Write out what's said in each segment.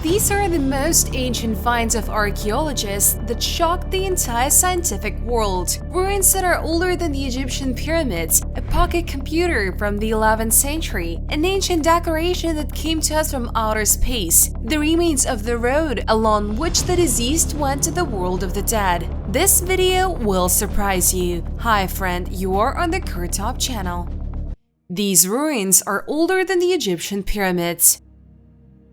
These are the most ancient finds of archaeologists that shocked the entire scientific world. Ruins that are older than the Egyptian pyramids, a pocket computer from the 11th century, an ancient decoration that came to us from outer space, the remains of the road along which the deceased went to the world of the dead. This video will surprise you. Hi friend, you are on the KirTop channel. These ruins are older than the Egyptian pyramids.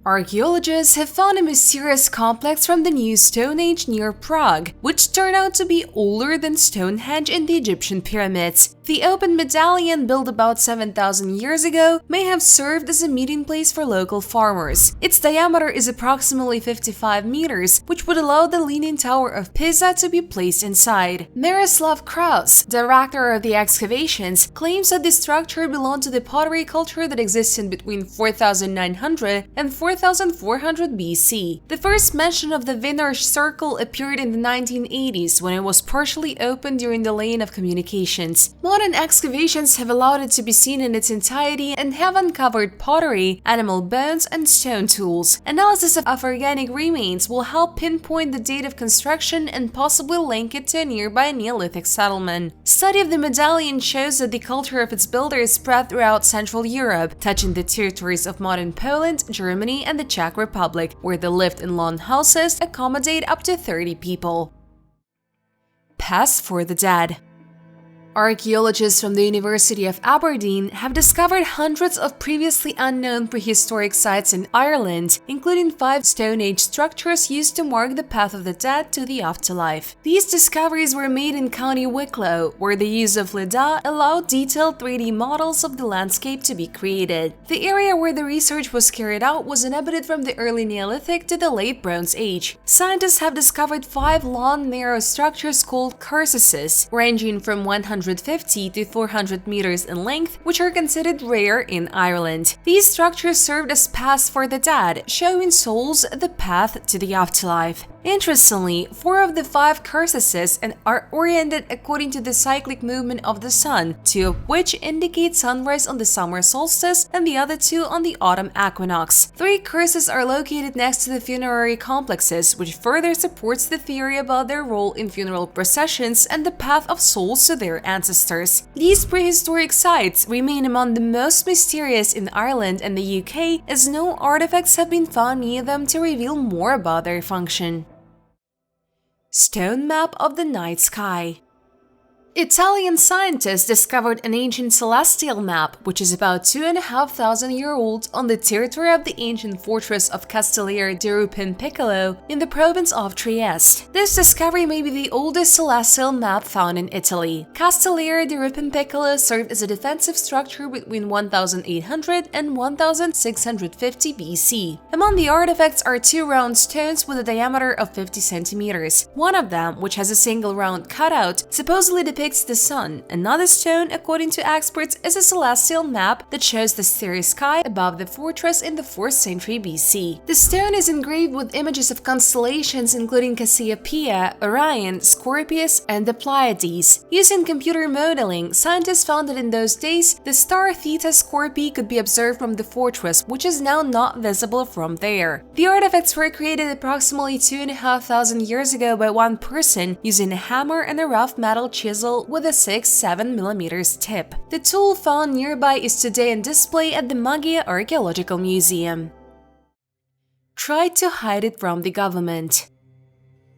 Archaeologists have found a mysterious complex from the New Stone Age near Prague, which turned out to be older than Stonehenge in the Egyptian pyramids. The open medallion, built about 7,000 years ago, may have served as a meeting place for local farmers. Its diameter is approximately 55 meters, which would allow the Leaning Tower of Pisa to be placed inside. Miroslav Kraus, director of the excavations, claims that the structure belonged to the pottery culture that existed between 4,900 and 4,400 BC. The first mention of the Wiener Circle appeared in the 1980s when it was partially opened during the laying of communications. Modern excavations have allowed it to be seen in its entirety and have uncovered pottery, animal bones, and stone tools. Analysis of organic remains will help pinpoint the date of construction and possibly link it to a nearby Neolithic settlement. Study of the medallion shows that the culture of its builders spread throughout Central Europe, touching the territories of modern Poland, Germany, and the Czech Republic, where they lived in lawn houses accommodate up to 30 people. Pass for the dead. Archaeologists from the University of Aberdeen have discovered hundreds of previously unknown prehistoric sites in Ireland, including 5 Stone Age structures used to mark the path of the dead to the afterlife. These discoveries were made in County Wicklow, where the use of lidar allowed detailed 3D models of the landscape to be created. The area where the research was carried out was inhabited from the early Neolithic to the late Bronze Age. Scientists have discovered 5 long, narrow structures called cursuses, ranging from 150 to 400 meters in length, which are considered rare in Ireland. These structures served as paths for the dead, showing souls the path to the afterlife. Interestingly, 4 of the 5 cursuses are oriented according to the cyclic movement of the sun, 2 of which indicate sunrise on the summer solstice and the other 2 on the autumn equinox. 3 curses are located next to the funerary complexes, which further supports the theory about their role in funeral processions and the path of souls to their ancestors. These prehistoric sites remain among the most mysterious in Ireland and the UK, as no artifacts have been found near them to reveal more about their function. Stone map of the night sky. Italian scientists discovered an ancient celestial map, which is about 2,500 years old, on the territory of the ancient fortress of Castellare di Piccolo in the province of Trieste. This discovery may be the oldest celestial map found in Italy. Castellare di Piccolo served as a defensive structure between 1,800 and 1,650 BC. Among the artifacts are 2 round stones with a diameter of 50 centimeters. One of them, which has a single round cutout, supposedly depicts the sun. Another stone, according to experts, is a celestial map that shows the starry sky above the fortress in the 4th century BC. The stone is engraved with images of constellations including Cassiopeia, Orion, Scorpius, and the Pleiades. Using computer modeling, scientists found that in those days, the star Theta Scorpii could be observed from the fortress, which is now not visible from there. The artifacts were created approximately 2,500 years ago by one person using a hammer and a rough metal chisel with a 6-7 mm tip. The tool found nearby is today on display at the Maggia Archaeological Museum. Tried to hide it from the government.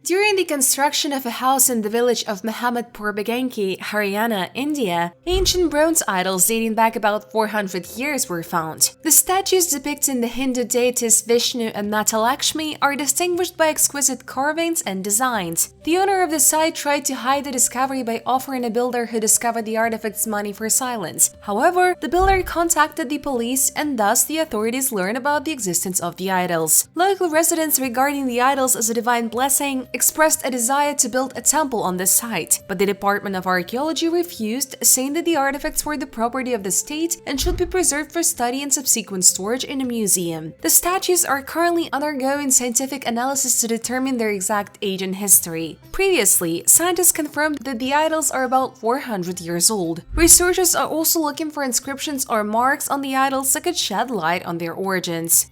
During the construction of a house in the village of Mohammedpur Baganki, Haryana, India, ancient bronze idols dating back about 400 years were found. The statues depicting the Hindu deities Vishnu and Mata Lakshmi are distinguished by exquisite carvings and designs. The owner of the site tried to hide the discovery by offering a builder who discovered the artifacts money for silence. However, the builder contacted the police, and thus the authorities learned about the existence of the idols. Local residents, regarding the idols as a divine blessing, expressed a desire to build a temple on the site, but the Department of Archaeology refused, saying that the artifacts were the property of the state and should be preserved for study and subsequent storage in a museum. The statues are currently undergoing scientific analysis to determine their exact age and history. Previously, scientists confirmed that the idols are about 400 years old. Researchers are also looking for inscriptions or marks on the idols that could shed light on their origins.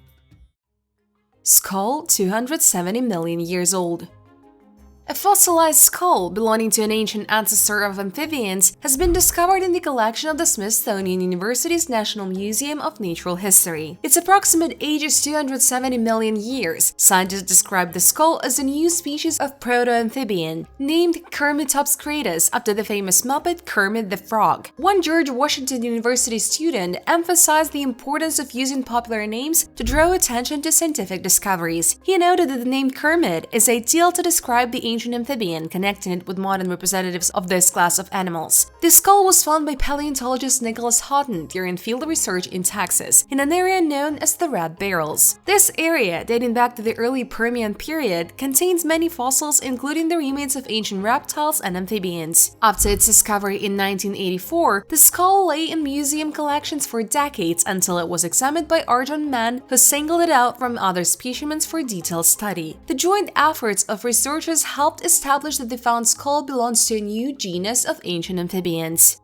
Skull 270 million years old. A fossilized skull belonging to an ancient ancestor of amphibians has been discovered in the collection of the Smithsonian University's National Museum of Natural History. Its approximate age is 270 million years. Scientists describe the skull as a new species of proto-amphibian, named KirTop's kratos after the famous Muppet Kermit the Frog. One George Washington University student emphasized the importance of using popular names to draw attention to scientific discoveries. He noted that the name Kermit is ideal to describe the ancient amphibian, connecting it with modern representatives of this class of animals. The skull was found by paleontologist Nicholas Houghton during field research in Texas, in an area known as the Red Barrels. This area, dating back to the early Permian period, contains many fossils including the remains of ancient reptiles and amphibians. After its discovery in 1984, the skull lay in museum collections for decades until it was examined by Arjun Mann, who singled it out from other specimens for detailed study. The joint efforts of researchers helped establish that the found skull belongs to a new genus of ancient amphibians.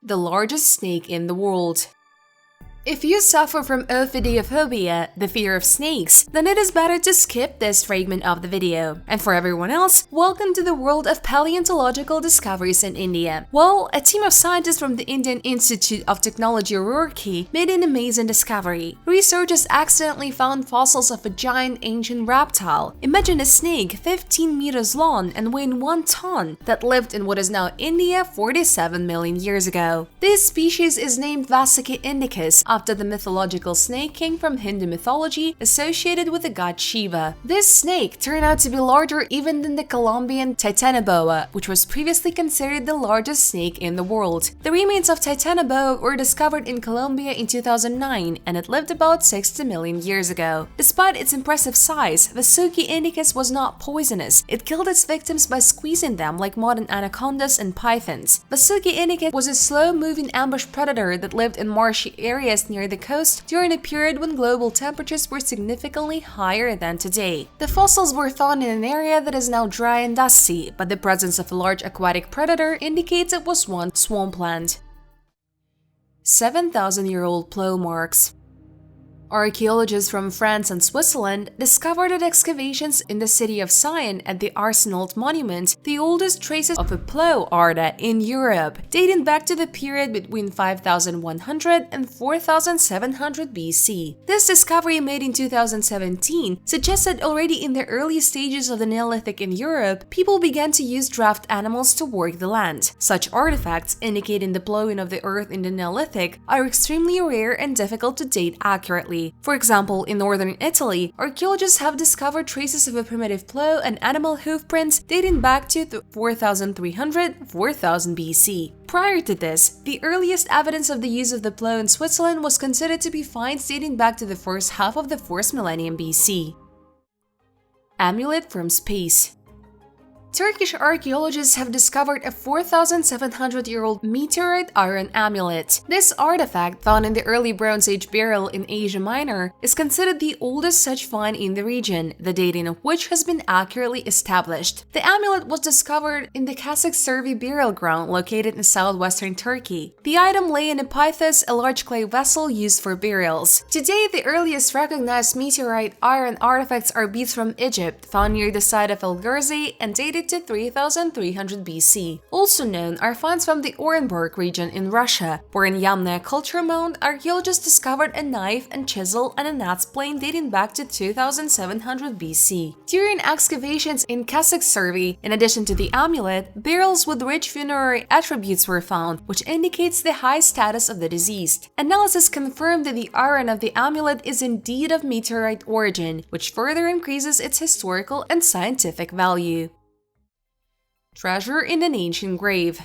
The largest snake in the world. If you suffer from ophidiophobia, the fear of snakes, then it is better to skip this fragment of the video. And for everyone else, welcome to the world of paleontological discoveries in India. Well, a team of scientists from the Indian Institute of Technology, Roorkee, made an amazing discovery. Researchers accidentally found fossils of a giant ancient reptile. Imagine a snake 15 meters long and weighing 1 ton that lived in what is now India 47 million years ago. This species is named Vasica indicus, after the mythological snake king from Hindu mythology associated with the god Shiva. This snake turned out to be larger even than the Colombian Titanoboa, which was previously considered the largest snake in the world. The remains of Titanoboa were discovered in Colombia in 2009, and it lived about 60 million years ago. Despite its impressive size, Vasica indicus was not poisonous. It killed its victims by squeezing them like modern anacondas and pythons. Vasica indicus was a slow-moving ambush predator that lived in marshy areas near the coast during a period when global temperatures were significantly higher than today. The fossils were found in an area that is now dry and dusty, but the presence of a large aquatic predator indicates it was once swampland. 7,000-year-old plow marks. Archaeologists from France and Switzerland discovered at excavations in the city of Sion at the Arsenal monument the oldest traces of a plow arda in Europe, dating back to the period between 5100 and 4700 BC. This discovery, made in 2017, suggests that already in the early stages of the Neolithic in Europe, people began to use draft animals to work the land. Such artifacts, indicating the plowing of the earth in the Neolithic, are extremely rare and difficult to date accurately. For example, in northern Italy, archaeologists have discovered traces of a primitive plow and animal hoof prints dating back to 4300–4000 BC. Prior to this, the earliest evidence of the use of the plow in Switzerland was considered to be finds dating back to the first half of the 4th millennium BC. Amulet from space. Turkish archaeologists have discovered a 4,700-year-old meteorite iron amulet. This artifact, found in the early Bronze Age burial in Asia Minor, is considered the oldest such find in the region, the dating of which has been accurately established. The amulet was discovered in the Kasık burial ground located in southwestern Turkey. The item lay in a pythos, a large clay vessel used for burials. Today, the earliest recognized meteorite iron artifacts are beads from Egypt, found near the site of El Gurzi and dated to 3300 BC. Also known are finds from the Orenburg region in Russia, where in Yamna culture mound, archaeologists discovered a knife and chisel and an axe plane dating back to 2700 BC. During excavations in Kasık, in addition to the amulet, barrels with rich funerary attributes were found, which indicates the high status of the deceased. Analysis confirmed that the iron of the amulet is indeed of meteorite origin, which further increases its historical and scientific value. Treasure in an ancient grave.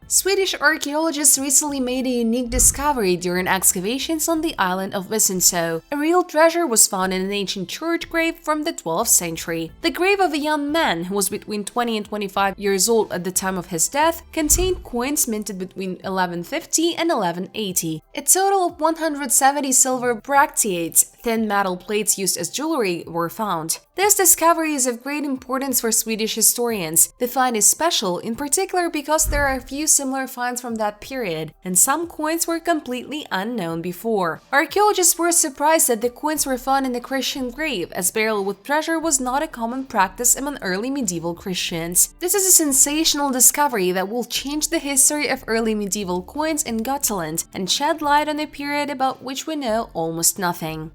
Swedish archaeologists recently made a unique discovery during excavations on the island of Visingsö. A real treasure was found in an ancient church grave from the 12th century. The grave of a young man who was between 20 and 25 years old at the time of his death contained coins minted between 1150 and 1180. A total of 170 silver bracteates, Thin metal plates used as jewelry were found. This discovery is of great importance for Swedish historians. The find is special in particular because there are a few similar finds from that period, and some coins were completely unknown before. Archaeologists were surprised that the coins were found in a Christian grave, as burial with treasure was not a common practice among early medieval Christians. This is a sensational discovery that will change the history of early medieval coins in Gotland and shed light on a period about which we know almost nothing.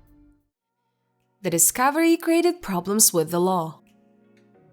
The discovery created problems with the law.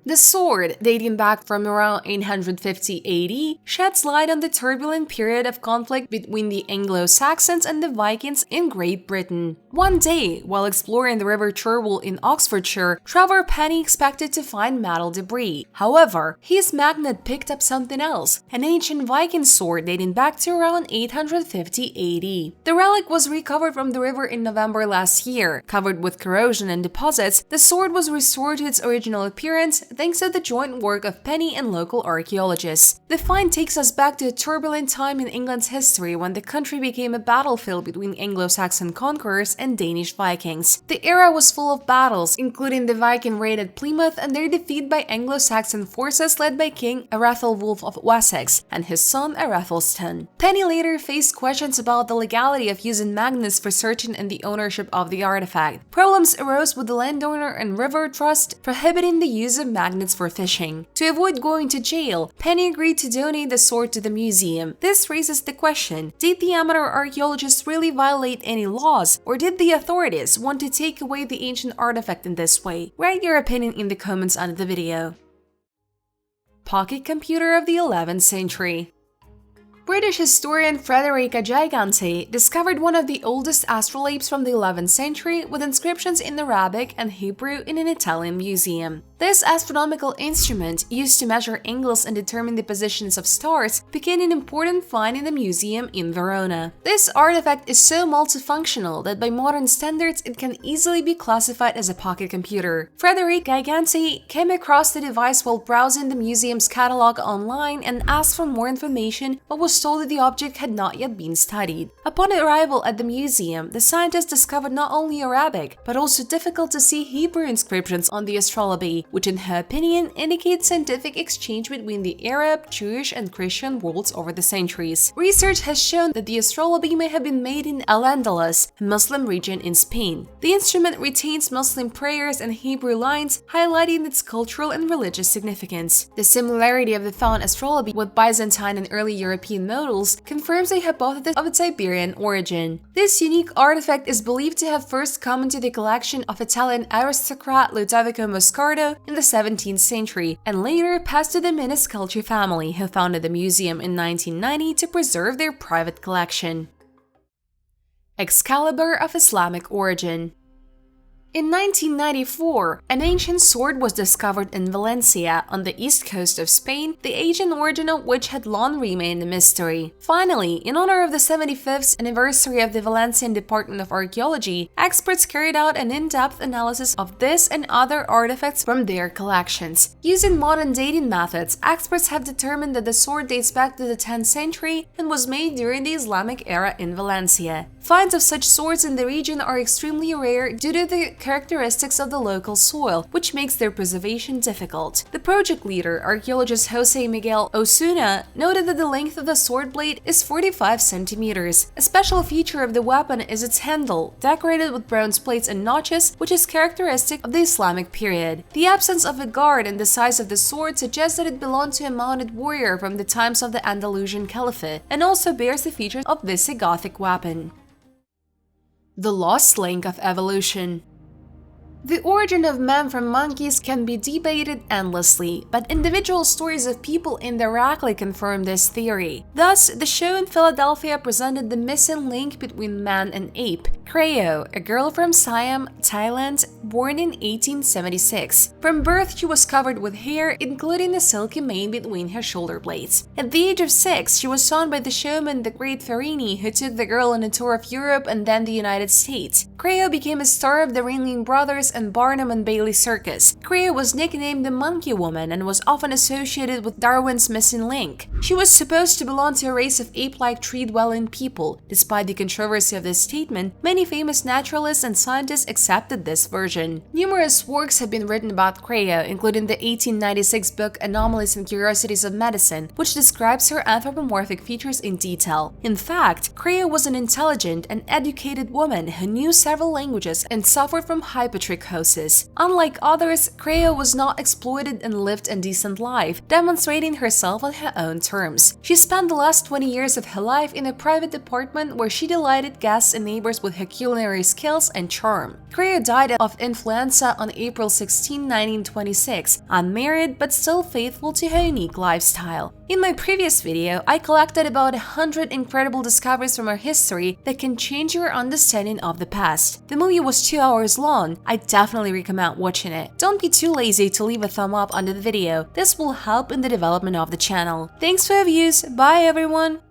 The sword, dating back from around 850 AD, sheds light on the turbulent period of conflict between the Anglo-Saxons and the Vikings in Great Britain. One day, while exploring the River Cherwell in Oxfordshire, Trevor Penny expected to find metal debris. However, his magnet picked up something else, an ancient Viking sword dating back to around 850 AD. The relic was recovered from the river in November last year. Covered with corrosion and deposits, the sword was restored to its original appearance thanks to the joint work of Penny and local archaeologists. The find takes us back to a turbulent time in England's history when the country became a battlefield between Anglo-Saxon conquerors and Danish Vikings. The era was full of battles, including the Viking raid at Plymouth and their defeat by Anglo-Saxon forces led by King Arethelwulf of Wessex and his son Arethelstan. Penny later faced questions about the legality of using magnets for searching and the ownership of the artifact. Problems arose with the landowner and river trust prohibiting the use of magnets for fishing. To avoid going to jail, Penny agreed to donate the sword to the museum. This raises the question, did the amateur archaeologists really violate any laws, or did the authorities want to take away the ancient artifact in this way? Write your opinion in the comments under the video. Pocket computer of the 11th century. British historian Frederica Gigante discovered one of the oldest astrolabes from the 11th century with inscriptions in Arabic and Hebrew in an Italian museum. This astronomical instrument, used to measure angles and determine the positions of stars, became an important find in the museum in Verona. This artifact is so multifunctional that by modern standards it can easily be classified as a pocket computer. Frederica Gigante came across the device while browsing the museum's catalog online and asked for more information, but was told that the object had not yet been studied. Upon arrival at the museum, the scientist discovered not only Arabic, but also difficult to see Hebrew inscriptions on the astrolabe, which in her opinion indicates scientific exchange between the Arab, Jewish, and Christian worlds over the centuries. Research has shown that the astrolabe may have been made in Al-Andalus, a Muslim region in Spain. The instrument retains Muslim prayers and Hebrew lines, highlighting its cultural and religious significance. The similarity of the found astrolabe with Byzantine and early European models confirms a hypothesis of its Iberian origin. This unique artifact is believed to have first come into the collection of Italian aristocrat Ludovico Moscardo in the 17th century, and later passed to the Miniscalchi family, who founded the museum in 1990 to preserve their private collection. Excalibur of Islamic origin. In 1994, an ancient sword was discovered in Valencia, on the east coast of Spain, the ancient origin of which had long remained a mystery. Finally, in honor of the 75th anniversary of the Valencian Department of Archaeology, experts carried out an in-depth analysis of this and other artifacts from their collections. Using modern dating methods, experts have determined that the sword dates back to the 10th century and was made during the Islamic era in Valencia. Finds of such swords in the region are extremely rare due to the characteristics of the local soil, which makes their preservation difficult. The project leader, archaeologist Jose Miguel Osuna, noted that the length of the sword blade is 45 centimeters. A special feature of the weapon is its handle, decorated with bronze plates and notches, which is characteristic of the Islamic period. The absence of a guard and the size of the sword suggests that it belonged to a mounted warrior from the times of the Andalusian Caliphate, and also bears the features of this Gothic weapon. The lost link of evolution. The origin of man from monkeys can be debated endlessly, but individual stories of people indirectly confirm this theory. Thus, the show in Philadelphia presented the missing link between man and ape. Creo, a girl from Siam, Thailand, born in 1876. From birth, she was covered with hair, including a silky mane between her shoulder blades. At the age of 6, she was sung by the showman the Great Farini, who took the girl on a tour of Europe and then the United States. Creo became a star of the Ringling Brothers and Barnum and Bailey Circus. Creia was nicknamed the Monkey Woman and was often associated with Darwin's missing link. She was supposed to belong to a race of ape-like tree-dwelling people. Despite the controversy of this statement, many famous naturalists and scientists accepted this version. Numerous works have been written about Creia, including the 1896 book Anomalies and Curiosities of Medicine, which describes her anthropomorphic features in detail. In fact, Creia was an intelligent and educated woman who knew several languages and suffered from hypotrichosis. Unlike others, Creia was not exploited and lived a decent life, demonstrating herself on her own terms. She spent the last 20 years of her life in a private apartment where she delighted guests and neighbors with her culinary skills and charm. Creia died of influenza on April 16, 1926, unmarried but still faithful to her unique lifestyle. In my previous video, I collected about 100 incredible discoveries from our history that can change your understanding of the past. The movie was 2 hours long. I definitely recommend watching it. Don't be too lazy to leave a thumb up under the video. This will help in the development of the channel. Thanks for your views. Bye everyone!